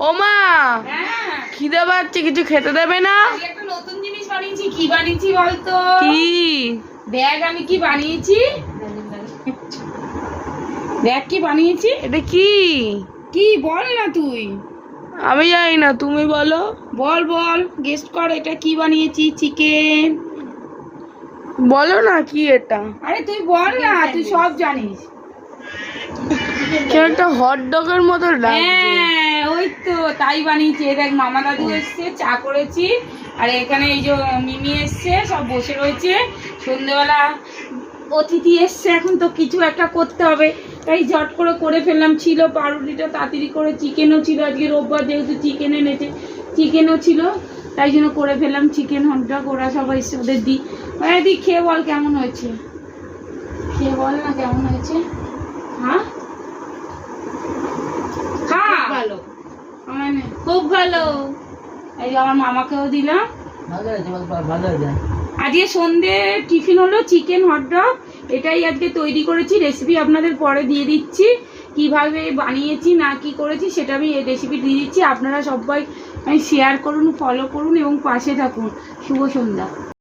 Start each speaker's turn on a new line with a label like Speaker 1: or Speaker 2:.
Speaker 1: ও মা,
Speaker 2: হ্যাঁ
Speaker 1: খিদে পাচ্ছে, কিছু খেতে দেবে না?
Speaker 2: আমি একটা নতুন জিনিস বানিয়েছি। কি বানিয়েছি বলতো?
Speaker 1: কি?
Speaker 2: দেখ আমি কি বানিয়েছি। দেখ কি বানিয়েছি।
Speaker 1: এটা কি?
Speaker 2: কি বল না তুই।
Speaker 1: আমি জানি না, তুমি বলো।
Speaker 2: বল বল, গেস্ট কর এটা কি বানিয়েছি। চিকেন।
Speaker 1: বলো না কি এটা।
Speaker 2: আরে তুই বল না, তুই সব জানিস।
Speaker 1: কেউ একটা হট ডগের মতো লাগছে।
Speaker 2: হ্যাঁ ওই তো তাই বানিয়েছি। এই দেখ মামা দাদু এসছে, চা করেছি। আর এখানে এই যে মিমি এসছে, সব বসে রয়েছে। সন্ধ্যেবেলা অতিথি এসছে, এখন তো কিছু একটা করতে হবে, তাই ঝট করে ফেললাম। ছিল পাউরুটিটা তাড়াতাড়ি করে, চিকেনও ছিল, আজকে রোববার যেহেতু চিকেন এনেছে, চিকেনও ছিল, তাই জন্য করে ফেললাম চিকেন হটডগ। ওরা সবাই এসছে, ওদের দিই। দি খেয়ে বল কেমন হয়েছে, খেয়ে বল না কেমন হয়েছে। হ্যাঁ ভালো, খুব ভালো। এই যে আমার মামাকেও দিলাম। আজকে সন্ধে টিফিন হলো চিকেন হটডগ। এটাই আজকে তৈরি করেছি। রেসিপি আপনাদের পরে দিয়ে দিচ্ছি, কিভাবে বানিয়েছি না কি করেছি সেটা আমি এই রেসিপি দিয়ে দিচ্ছি। আপনারা সবাই শেয়ার করুন, ফলো করুন এবং পাশে থাকুন। শুভ সন্ধ্যা।